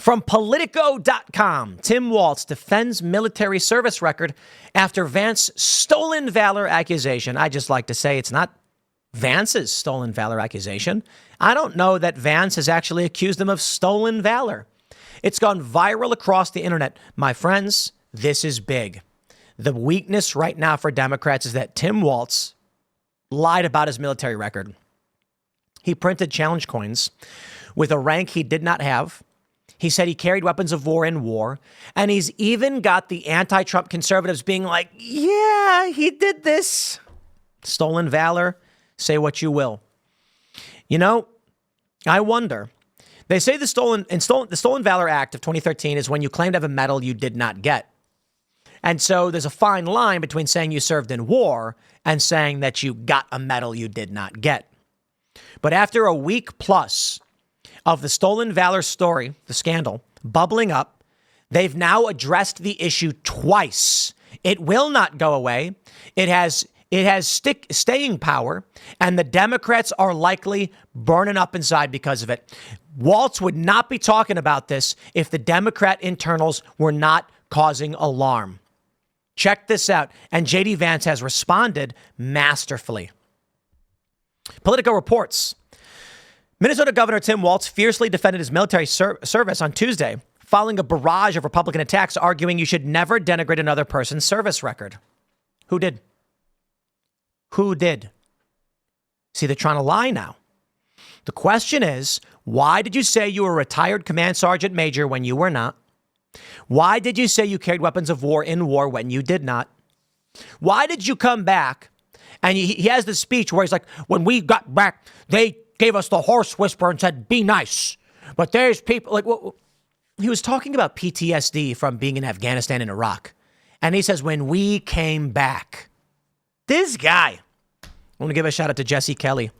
From Politico.com, Tim Walz defends military service record after Vance stolen valor accusation. I just like to say it's not Vance's stolen valor accusation. I don't know that Vance has actually accused him of stolen valor. It's gone viral across the internet. My friends, this is big. The weakness right now for Democrats is that Tim Walz lied about his military record. He printed challenge coins with a rank he did not have. He said he carried weapons of war in war. And he's even got the anti-Trump conservatives being like, yeah, he did this. Stolen valor, say what you will. You know, I wonder. They say the Stolen Valor Act of 2013 is when you claim to have a medal you did not get. And so there's a fine line between saying you served in war and saying that you got a medal you did not get. But after a week plus of the stolen valor story, the scandal, bubbling up, they've now addressed the issue twice. It will not go away. It has staying power, and the Democrats are likely burning up inside because of it. Waltz would not be talking about this if the Democrat internals were not causing alarm. Check this out. And J.D. Vance has responded masterfully. Politico reports, Minnesota Governor Tim Walz fiercely defended his military service on Tuesday, following a barrage of Republican attacks, arguing you should never denigrate another person's service record. Who did? Who did? See, they're trying to lie now. The question is, why did you say you were a retired command sergeant major when you were not? Why did you say you carried weapons of war in war when you did not? Why did you come back? And he has this speech where he's like, when we got back, they gave us the horse whisper and said, be nice. But there's people like, well, he was talking about PTSD from being in Afghanistan and Iraq. And he says, when we came back, this guy, I want to give a shout out to Jesse Kelly.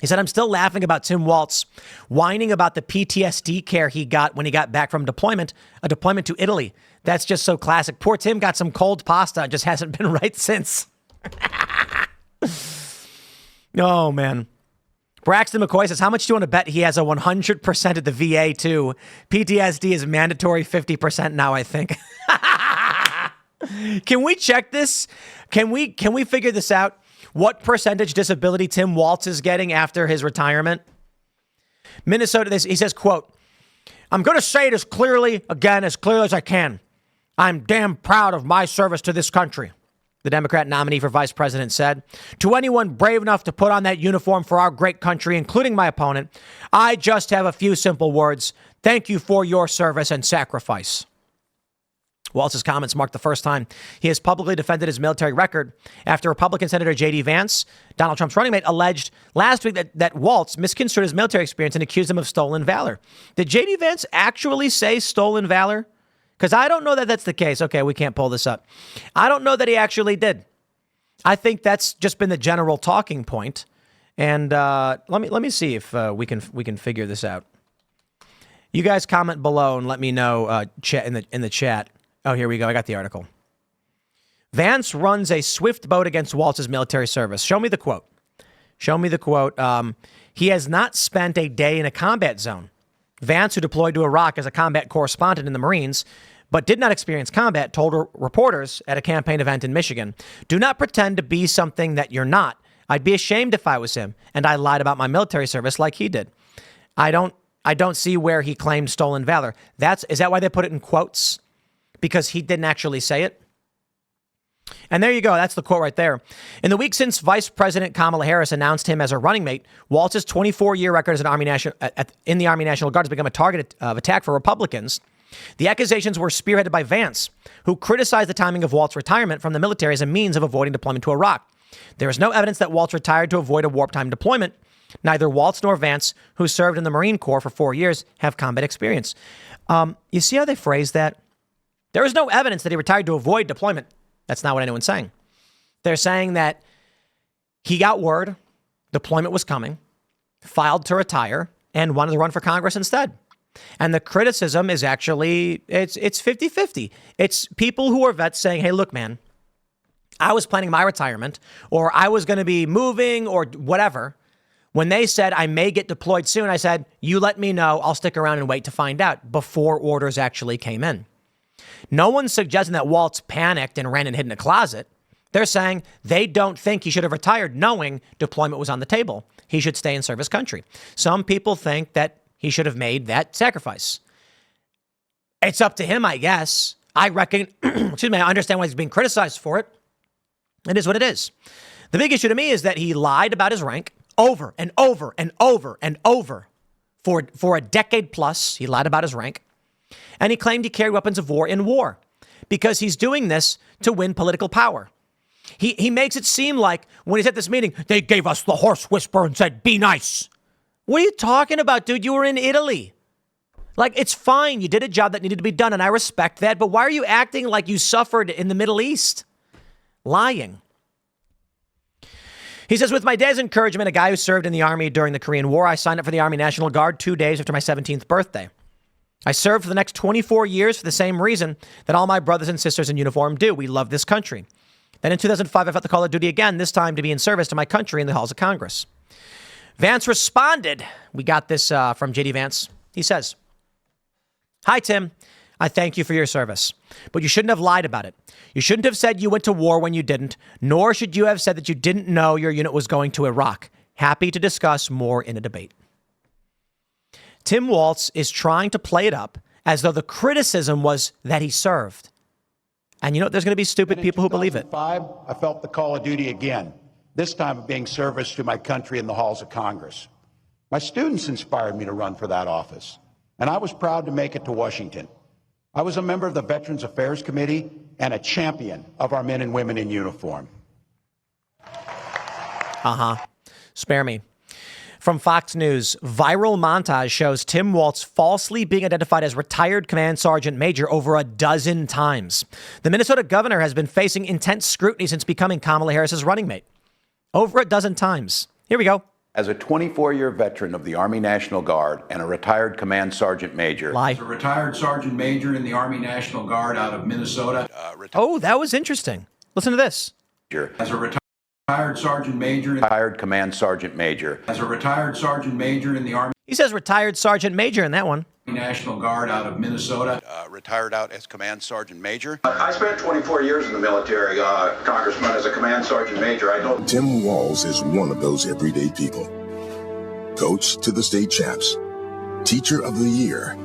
He said, I'm still laughing about Tim Walz whining about the PTSD care he got when he got back from deployment, a deployment to Italy. That's just so classic. Poor Tim got some cold pasta and just hasn't been right since. Oh, man. Braxton McCoy says, how much do you want to bet he has a 100% at the VA, too? PTSD is mandatory 50% now, I think. Can we check this? Can we figure this out? What percentage disability Tim Walz is getting after his retirement? Minnesota, he says, quote, I'm going to say it as clearly as I can. I'm damn proud of my service to this country, the Democrat nominee for vice president said. To anyone brave enough to put on that uniform for our great country, including my opponent, I just have a few simple words. Thank you for your service and sacrifice. Walz's comments marked the first time he has publicly defended his military record after Republican Senator J.D. Vance, Donald Trump's running mate, alleged last week that Walz misconstrued his military experience and accused him of stolen valor. Did J.D. Vance actually say stolen valor? Because I don't know that that's the case. Okay, we can't pull this up. I don't know that he actually did. I think that's just been the general talking point. And let me see if we can figure this out. You guys comment below and let me know in the chat. Oh, here we go. I got the article. Vance runs a swift boat against Walz's military service. Show me the quote. He has not spent a day in a combat zone. Vance, who deployed to Iraq as a combat correspondent in the Marines, but did not experience combat, told reporters at a campaign event in Michigan, do not pretend to be something that you're not. I'd be ashamed if I was him, and I lied about my military service like he did. I don't see where he claimed stolen valor. Is that why they put it in quotes? Because he didn't actually say it. And there you go. That's the quote right there. In the week since Vice President Kamala Harris announced him as her running mate, Waltz's 24-year record as in the Army National Guard has become a target of attack for Republicans. The accusations were spearheaded by Vance, who criticized the timing of Walz's retirement from the military as a means of avoiding deployment to Iraq. There is no evidence that Walz retired to avoid a wartime deployment. Neither Walz nor Vance, who served in the Marine Corps for 4 years, have combat experience. You see how they phrase that? There is no evidence that he retired to avoid deployment. That's not what anyone's saying. They're saying that he got word deployment was coming, filed to retire, and wanted to run for Congress instead. And the criticism is actually, it's 50-50. It's people who are vets saying, hey, look, man, I was planning my retirement, or I was going to be moving or whatever When they said, I may get deployed soon, I said, you let me know. I'll stick around and wait to find out before orders actually came in. No one's suggesting that Waltz panicked and ran and hid in a closet. They're saying they don't think he should have retired knowing deployment was on the table. He should stay and serve his country. Some people think that he should have made that sacrifice. It's up to him, I guess. I reckon, excuse me, I understand why he's being criticized for it. It is what it is. The big issue to me is that he lied about his rank over and over and over and over for a decade plus. He lied about his rank. And he claimed he carried weapons of war in war because he's doing this to win political power. He makes it seem like when he's at this meeting, they gave us the horse whisper and said, be nice. What are you talking about, dude? You were in Italy. Like, it's fine. You did a job that needed to be done, and I respect that. But why are you acting like you suffered in the Middle East? Lying. He says, with my dad's encouragement, a guy who served in the Army during the Korean War, I signed up for the Army National Guard 2 days after my 17th birthday. I served for the next 24 years for the same reason that all my brothers and sisters in uniform do. We love this country. Then in 2005, I felt the call of duty again, this time to be in service to my country in the halls of Congress. Vance responded. We got this from JD Vance. He says, hi, Tim. I thank you for your service, but you shouldn't have lied about it. You shouldn't have said you went to war when you didn't, nor should you have said that you didn't know your unit was going to Iraq. Happy to discuss more in a debate. Tim Waltz is trying to play it up as though the criticism was that he served. And you know, there's going to be stupid people who believe it. I felt the call of duty again, this time of being service to my country in the halls of Congress. My students inspired me to run for that office, and I was proud to make it to Washington. I was a member of the Veterans Affairs Committee and a champion of our men and women in uniform. Spare me. From Fox News, viral montage shows Tim Waltz falsely being identified as retired Command Sergeant Major over a dozen times. The Minnesota governor has been facing intense scrutiny since becoming Kamala Harris's running mate. Over a dozen times. Here we go. As a 24-year veteran of the Army National Guard and a retired Command Sergeant Major. Lie. As a retired Sergeant Major in the Army National Guard out of Minnesota. Oh, that was interesting. Listen to this. As a retired Sergeant Major. Retired Command Sergeant Major. As a retired Sergeant Major in the Army He says retired Sergeant Major in that one. National Guard out of Minnesota. Retired out as Command Sergeant Major. I spent 24 years in the military, Congressman, as a Command Sergeant Major. I don't. Tim Walz is one of those everyday people. Coach to the state champs. Teacher of the year.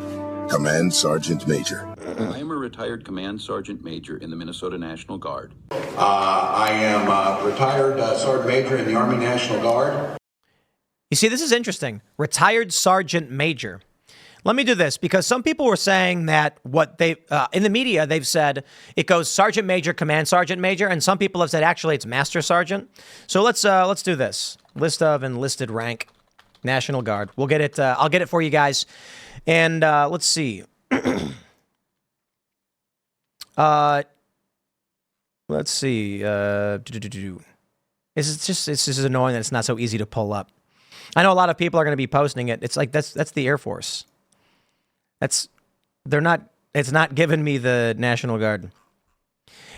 Command Sergeant Major. I am a retired Command Sergeant Major in the Minnesota National Guard. I am a retired Sergeant Major in the Army National Guard. You see, this is interesting. Retired Sergeant Major. Let me do this because some people were saying that what they in the media, they've said it goes Sergeant Major, Command Sergeant Major, and some people have said actually it's Master Sergeant. So let's do this. List of enlisted rank, National Guard. We'll get it. I'll get it for you guys. And let's see. Let's see. It's just annoying that it's not so easy to pull up. I know a lot of people are going to be posting it. It's like that's the Air Force. It's not giving me the National Guard.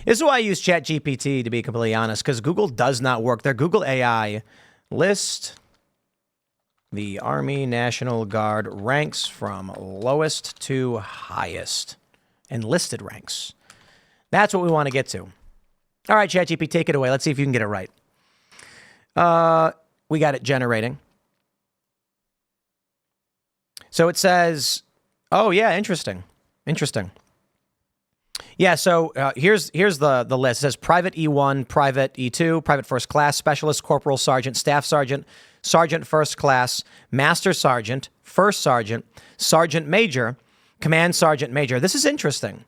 This is why I use ChatGPT, to be completely honest, because Google does not work. Their Google AI list the Army National Guard ranks from lowest to highest. Enlisted ranks. That's what we want to get to. All right, ChatGPT, take it away. Let's see if you can get it right. We got it generating. So it says, oh, yeah, interesting. Yeah, so here's the list. It says Private E1, Private E2, Private First Class, Specialist, Corporal, Sergeant, Staff Sergeant, Sergeant First Class, Master Sergeant, First Sergeant, Sergeant Major, Command Sergeant Major. This is interesting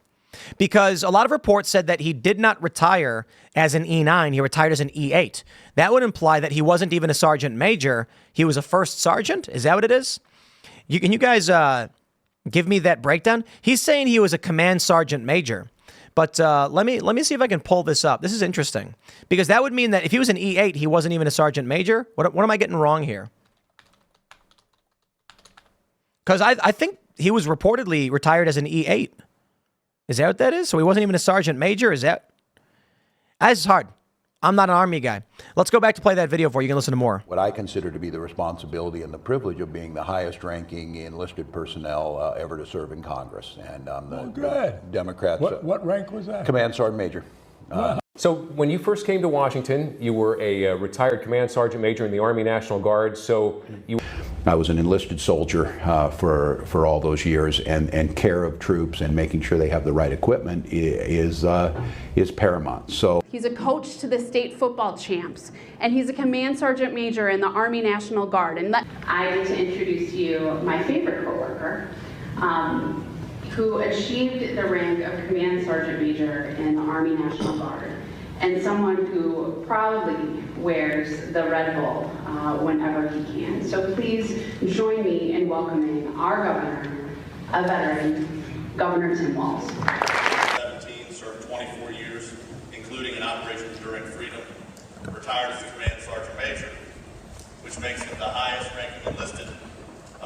because a lot of reports said that he did not retire as an E9. He retired as an E8. That would imply that he wasn't even a Sergeant Major. He was a First Sergeant. Is that what it is? Can you guys give me that breakdown? He's saying he was a Command Sergeant Major. But let me see if I can pull this up. This is interesting because that would mean that if he was an E8, he wasn't even a Sergeant Major. What am I getting wrong here? Because I think he was reportedly retired as an E8. Is that what that is? So he wasn't even a Sergeant Major? Is that? That's hard. I'm not an Army guy. Let's go back to play that video for you. You can listen to more. What I consider to be the responsibility and the privilege of being the highest ranking enlisted personnel ever to serve in Congress. And I'm the Democrats. What rank was that? Command Sergeant Major. So when you first came to Washington, you were a retired Command Sergeant Major in the Army National Guard. So I was an enlisted soldier for all those years, and care of troops and making sure they have the right equipment is paramount. So he's a coach to the state football champs, and he's a Command Sergeant Major in the Army National Guard. And I get to introduce to you my favorite coworker, who achieved the rank of Command Sergeant Major in the Army National Guard, and someone who proudly wears the Red Bull whenever he can. So please join me in welcoming our governor, a veteran, Governor Tim Walz. 17, served 24 years, including in Operation Enduring Freedom, retired as a Command Sergeant Major, which makes him the highest ranking enlisted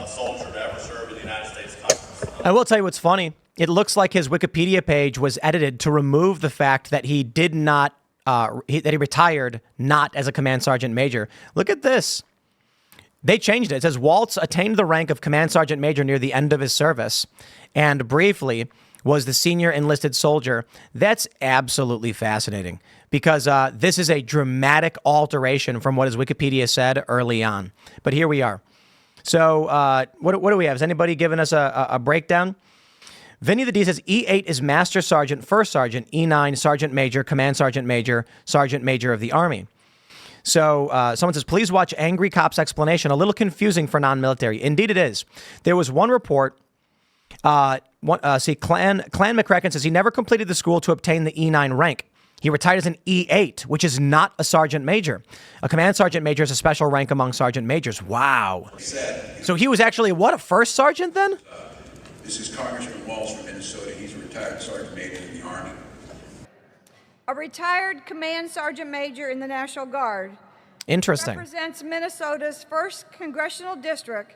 soldier to ever serve in the United States Congress. I will tell you what's funny. It looks like his Wikipedia page was edited to remove the fact that he did not, that he retired not as a Command Sergeant Major. Look at this. They changed it. It says Waltz attained the rank of Command Sergeant Major near the end of his service and briefly was the senior enlisted soldier. That's absolutely fascinating because this is a dramatic alteration from what his Wikipedia said early on. But here we are. So what do we have? Has anybody given us a breakdown? Vinny the D says E8 is Master Sergeant, First Sergeant, E9 Sergeant Major, Command Sergeant Major, Sergeant Major of the Army. So someone says, please watch Angry Cop's explanation. A little confusing for non-military. Indeed it is. There was one report. Clan McCracken says he never completed the school to obtain the E9 rank. He retired as an E8, which is not a Sergeant Major. A Command Sergeant Major is a special rank among Sergeant Majors. Wow. So he was actually, what, a First Sergeant then? This is Congressman Walz from Minnesota. He's a retired Sergeant Major in the Army. A retired Command Sergeant Major in the National Guard. Interesting. Represents Minnesota's 1st Congressional District.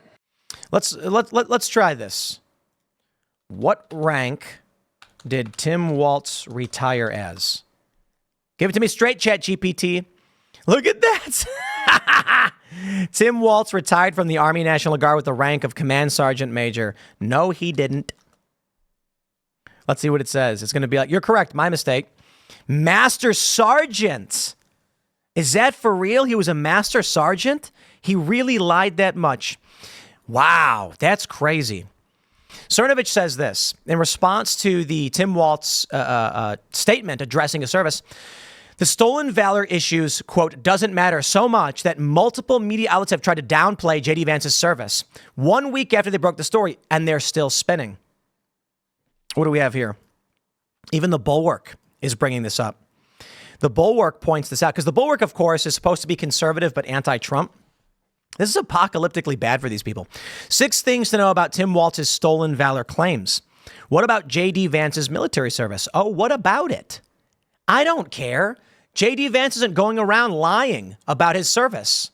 Let's try this. What rank did Tim Waltz retire as? Give it to me straight, Chat GPT. Look at that. Tim Waltz retired from the Army National Guard with the rank of Command Sergeant Major. No, he didn't. Let's see what it says. It's going to be like, you're correct. My mistake. Master Sergeant. Is that for real? He was a Master Sergeant? He really lied that much. Wow, that's crazy. Cernovich says this in response to the Tim Waltz statement addressing his service. The stolen valor issues, quote, doesn't matter so much that multiple media outlets have tried to downplay J.D. Vance's service 1 week after they broke the story, and they're still spinning. What do we have here? Even the Bulwark is bringing this up. The Bulwark points this out because the Bulwark, of course, is supposed to be conservative but anti-Trump. This is apocalyptically bad for these people. 6 things to know about Tim Waltz's stolen valor claims. What about J.D. Vance's military service? Oh, what about it? I don't care. J.D. Vance isn't going around lying about his service.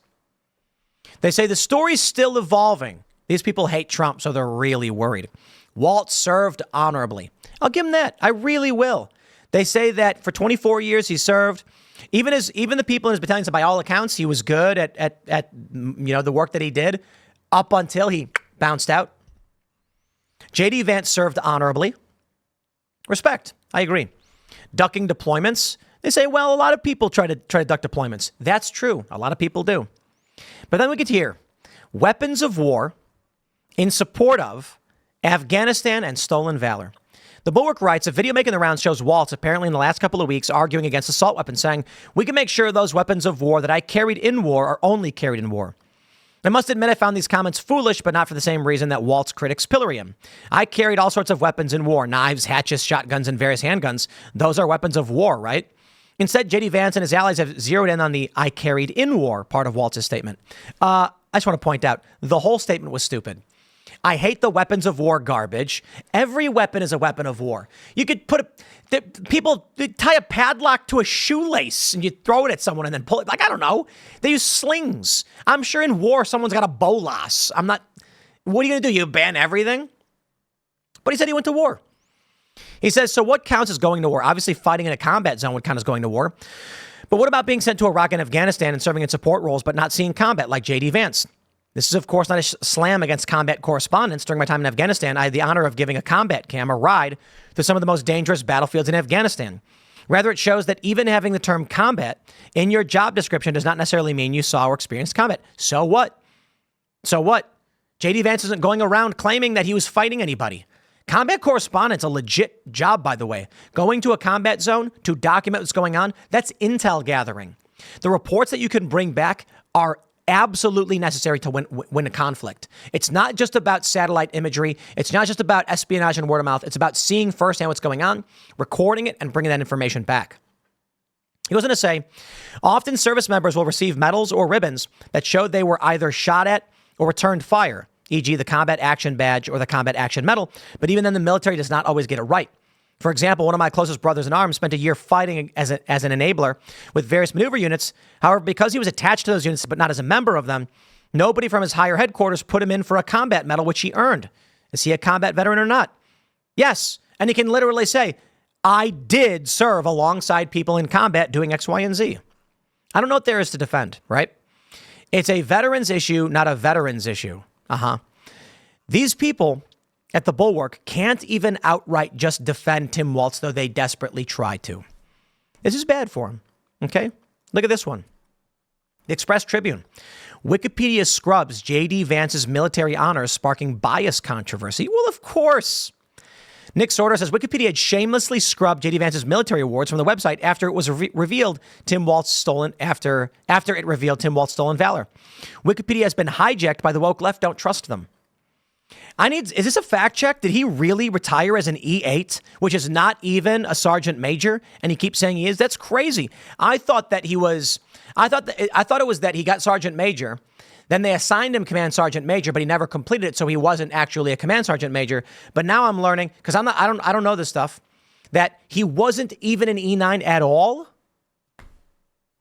They say the story's still evolving. These people hate Trump, so they're really worried. Waltz served honorably. I'll give him that. I really will. They say that for 24 years he served. Even the people in his battalion said, by all accounts, he was good at the work that he did up until he bounced out. J.D. Vance served honorably. Respect. I agree. Ducking deployments. They say, well, a lot of people try to duck deployments. That's true. A lot of people do. But then we get here. Weapons of war in support of Afghanistan and stolen valor. The Bulwark writes, a video making the rounds shows Waltz apparently in the last couple of weeks arguing against assault weapons, saying, we can make sure those weapons of war that I carried in war are only carried in war. I must admit I found these comments foolish, but not for the same reason that Waltz critics pillory him. I carried all sorts of weapons in war, knives, hatchets, shotguns, and various handguns. Those are weapons of war, right? Instead, J.D. Vance and his allies have zeroed in on the I carried in war part of Waltz's statement. I just want to point out, the whole statement was stupid. I hate the weapons of war garbage. Every weapon is a weapon of war. You could people tie a padlock to a shoelace and you throw it at someone and then pull it. Like, I don't know. They use slings. I'm sure in war, someone's got a bolas. What are you going to do? You ban everything? But he said he went to war. He says, so what counts as going to war? Obviously, fighting in a combat zone would count as going to war. But what about being sent to Iraq and Afghanistan and serving in support roles but not seeing combat like J.D. Vance? This is, of course, not a slam against combat correspondence. During my time in Afghanistan, I had the honor of giving a combat cam a ride through some of the most dangerous battlefields in Afghanistan. Rather, it shows that even having the term combat in your job description does not necessarily mean you saw or experienced combat. So what? So what? J.D. Vance isn't going around claiming that he was fighting anybody. Combat correspondence, a legit job, by the way. Going to a combat zone to document what's going on, that's intel gathering. The reports that you can bring back are absolutely necessary to win a conflict. It's not just about satellite imagery. It's not just about espionage and word of mouth. It's about seeing firsthand what's going on, recording it, and bringing that information back. He goes on to say, often service members will receive medals or ribbons that showed they were either shot at or returned fire, e.g. the Combat Action Badge or the Combat Action Medal, but even then the military does not always get it right. For example, one of my closest brothers in arms spent a year fighting as an enabler with various maneuver units. However, because he was attached to those units but not as a member of them, nobody from his higher headquarters put him in for a combat medal, which he earned. Is he a combat veteran or not? Yes. And he can literally say, I did serve alongside people in combat doing X, Y, and Z. I don't know what there is to defend, right? It's a veterans issue, not a veterans issue. These people at the Bulwark can't even outright just defend Tim Waltz, though they desperately try to. This is bad for him, okay? Look at this one. The Express Tribune. Wikipedia scrubs J.D. Vance's military honors, sparking bias controversy. Well, of course. Nick Sorter says Wikipedia had shamelessly scrubbed J.D. Vance's military awards from the website after it was revealed Tim Waltz stolen after it revealed Tim Waltz stolen valor. Wikipedia has been hijacked by the woke left. Don't trust them. Is this a fact check? Did he really retire as an E8, which is not even a sergeant major? And he keeps saying he is? That's crazy. I thought it was that he got sergeant major. Then they assigned him command sergeant major, but he never completed it, so he wasn't actually a command sergeant major. But now I'm learning, because I don't know this stuff, that he wasn't even an E9 at all.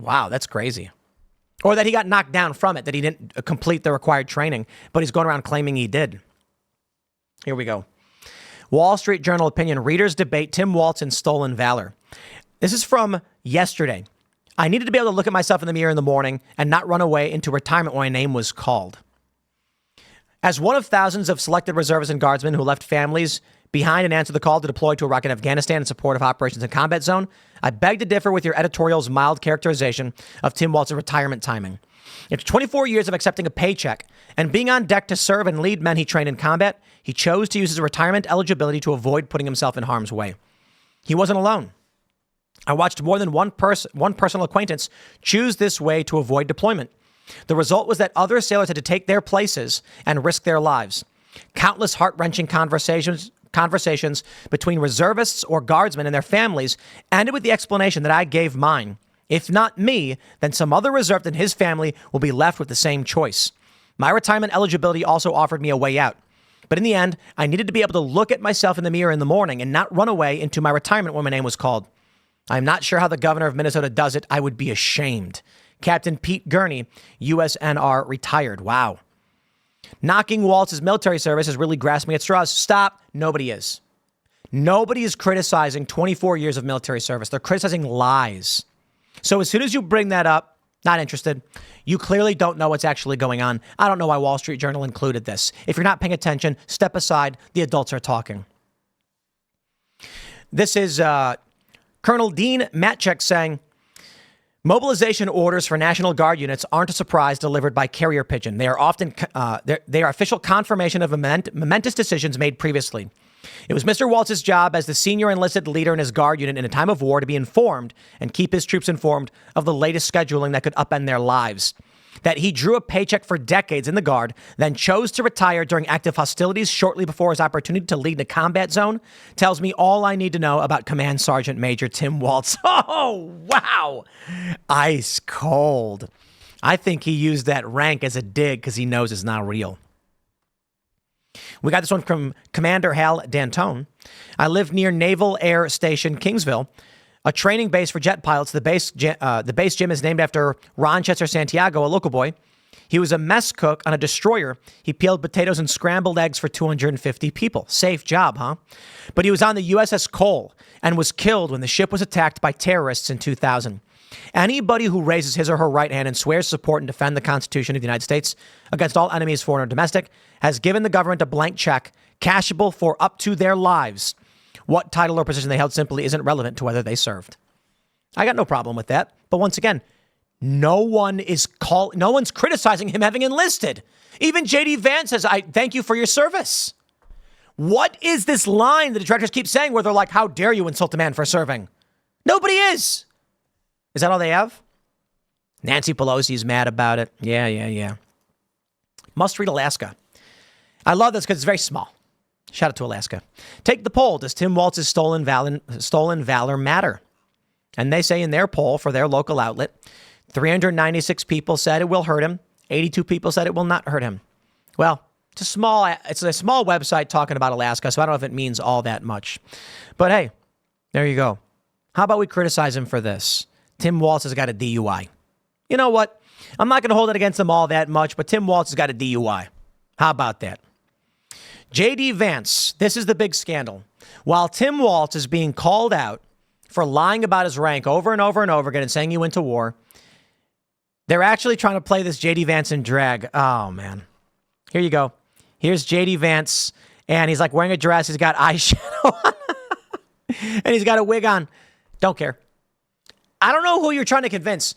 Wow, that's crazy. Or that he got knocked down from it, that he didn't complete the required training, but he's going around claiming he did. Here we go. Wall Street Journal opinion. Readers debate Tim Waltz and stolen valor. This is from yesterday. I needed to be able to look at myself in the mirror in the morning and not run away into retirement when my name was called. As one of thousands of selected reservists and guardsmen who left families behind and answered the call to deploy to Iraq and Afghanistan in support of operations in combat zone, I beg to differ with your editorial's mild characterization of Tim Waltz's retirement timing. After 24 years of accepting a paycheck and being on deck to serve and lead men he trained in combat, he chose to use his retirement eligibility to avoid putting himself in harm's way. He wasn't alone. I watched more than one personal acquaintance choose this way to avoid deployment. The result was that other sailors had to take their places and risk their lives. Countless heart-wrenching conversations between reservists or guardsmen and their families ended with the explanation that I gave mine. If not me, then some other reservist and his family will be left with the same choice. My retirement eligibility also offered me a way out. But in the end, I needed to be able to look at myself in the mirror in the morning and not run away into my retirement when my name was called. I'm not sure how the governor of Minnesota does it. I would be ashamed. Captain Pete Gurney, USNR, retired. Wow. Knocking Waltz's military service is really grasping at straws. Stop. Nobody is. Nobody is criticizing 24 years of military service. They're criticizing lies. So as soon as you bring that up, not interested. You clearly don't know what's actually going on. I don't know why Wall Street Journal included this. If you're not paying attention, step aside. The adults are talking. This is Colonel Dean Matchek saying, mobilization orders for National Guard units aren't a surprise delivered by carrier pigeon. They are often they are official confirmation of momentous decisions made previously. It was Mr. Waltz's job as the senior enlisted leader in his Guard unit in a time of war to be informed and keep his troops informed of the latest scheduling that could upend their lives. That he drew a paycheck for decades in the Guard, then chose to retire during active hostilities shortly before his opportunity to lead in a combat zone tells me all I need to know about Command Sergeant Major Tim Waltz. Oh, wow. Ice cold. I think he used that rank as a dig because he knows it's not real. We got this one from Commander Hal D'Antone. I live near Naval Air Station Kingsville, a training base for jet pilots. The base gym is named after Ronchester Santiago, a local boy. He was a mess cook on a destroyer. He peeled potatoes and scrambled eggs for 250 people. Safe job, huh? But he was on the USS Cole and was killed when the ship was attacked by terrorists in 2000. Anybody who raises his or her right hand and swears to support and defend the Constitution of the United States against all enemies, foreign or domestic, has given the government a blank check, cashable for up to their lives. What title or position they held simply isn't relevant to whether they served. I got no problem with that. But once again, no one's criticizing him having enlisted. Even J.D. Vance says, I thank you for your service. What is this line that the directors keep saying where they're like, how dare you insult a man for serving? Nobody is. Is that all they have? Nancy Pelosi's mad about it. Yeah. Must read Alaska. I love this because it's very small. Shout out to Alaska. Take the poll. Does Tim Waltz's stolen valor matter? And they say in their poll for their local outlet, 396 people said it will hurt him. 82 people said it will not hurt him. Well, it's a small website talking about Alaska, so I don't know if it means all that much. But hey, there you go. How about we criticize him for this? Tim Waltz has got a DUI. You know what? I'm not going to hold it against him all that much, but Tim Waltz has got a DUI. How about that? J.D. Vance, this is the big scandal. While Tim Waltz is being called out for lying about his rank over and over and over again and saying he went to war, they're actually trying to play this J.D. Vance in drag. Oh, man. Here you go. Here's J.D. Vance, and he's like wearing a dress. He's got eyeshadow on, and he's got a wig on. Don't care. I don't know who you're trying to convince.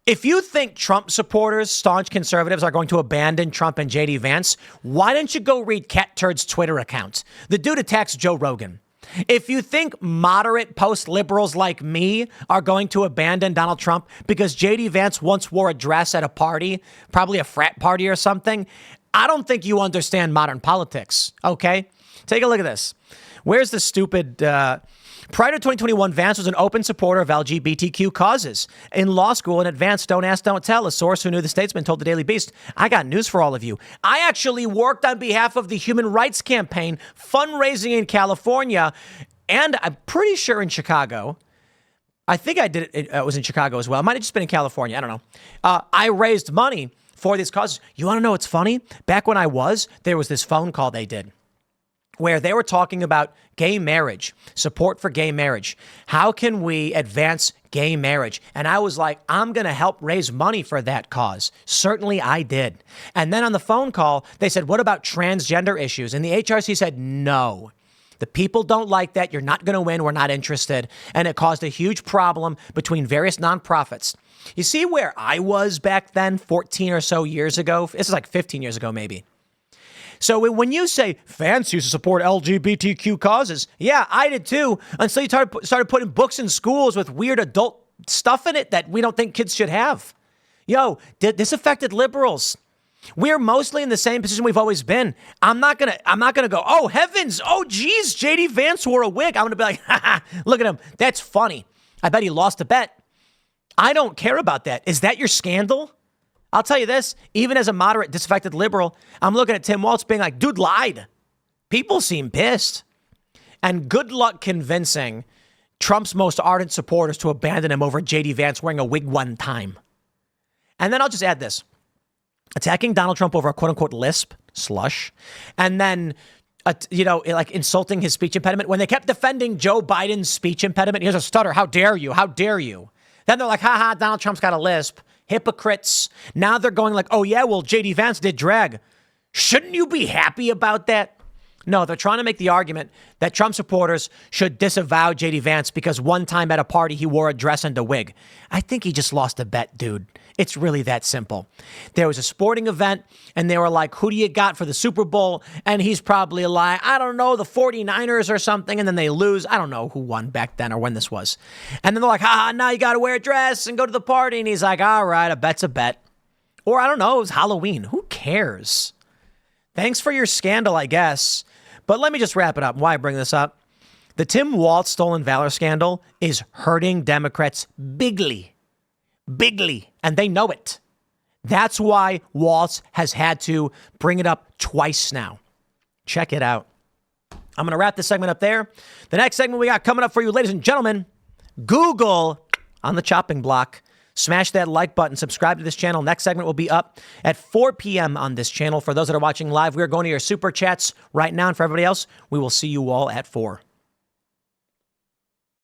If you think Trump supporters, staunch conservatives, are going to abandon Trump and J.D. Vance, why don't you go read Cat Turd's Twitter account? The dude attacks Joe Rogan. If you think moderate post-liberals like me are going to abandon Donald Trump because J.D. Vance once wore a dress at a party, probably a frat party or something, I don't think you understand modern politics, okay? Take a look at this. Where's the stupid... Prior to 2021, Vance was an open supporter of LGBTQ causes. In law school and at Vance, don't ask, don't tell, a source who knew the Statesman told the Daily Beast, I got news for all of you. I actually worked on behalf of the Human Rights Campaign, fundraising in California, and I'm pretty sure in Chicago. I think I did it was in Chicago as well. It might have just been in California. I don't know. I raised money for these causes. You want to know what's funny? Back when there was this phone call they did where they were talking about gay marriage, support for gay marriage. How can we advance gay marriage? And I was like, I'm going to help raise money for that cause. Certainly I did. And then on the phone call, they said, what about transgender issues? And the HRC said, no. The people don't like that. You're not going to win. We're not interested. And it caused a huge problem between various nonprofits. You see where I was back then, 14 or so years ago? This is like 15 years ago, maybe. So when you say Vance used to support LGBTQ causes, yeah, I did too, until you started putting books in schools with weird adult stuff in it that we don't think kids should have. Yo, this affected liberals. We're mostly in the same position we've always been. I'm not gonna go, oh heavens, oh geez, J.D. Vance wore a wig. I'm gonna be like, look at him, that's funny. I bet he lost a bet. I don't care about that. Is that your scandal? I'll tell you this, even as a moderate, disaffected liberal, I'm looking at Tim Waltz being like, dude lied. People seem pissed. And good luck convincing Trump's most ardent supporters to abandon him over J.D. Vance wearing a wig one time. And then I'll just add this. Attacking Donald Trump over a quote-unquote lisp, slush, and then, like insulting his speech impediment. When they kept defending Joe Biden's speech impediment, he has a stutter, how dare you, how dare you? Then they're like, haha, Donald Trump's got a lisp. Hypocrites. Now they're going like, oh yeah, well, J.D. Vance did drag. Shouldn't you be happy about that? No, they're trying to make the argument that Trump supporters should disavow J.D. Vance because one time at a party he wore a dress and a wig. I think he just lost a bet, dude. It's really that simple. There was a sporting event and they were like, who do you got for the Super Bowl? And he's probably like, I don't know, the 49ers or something. And then they lose. I don't know who won back then or when this was. And then they're like, now you got to wear a dress and go to the party. And he's like, all right, a bet's a bet. Or I don't know, it was Halloween. Who cares? Thanks for your scandal, I guess. But let me just wrap it up. Why I bring this up? The Tim Waltz stolen valor scandal is hurting Democrats bigly. And they know it. That's why Waltz has had to bring it up twice now. Check it out. I'm going to wrap this segment up there. The next segment we got coming up for you, ladies and gentlemen, Google on the chopping block. Smash that like button. Subscribe to this channel. Next segment will be up at 4 p.m. on this channel. For those that are watching live, we are going to your super chats right now. And for everybody else, we will see you all at 4.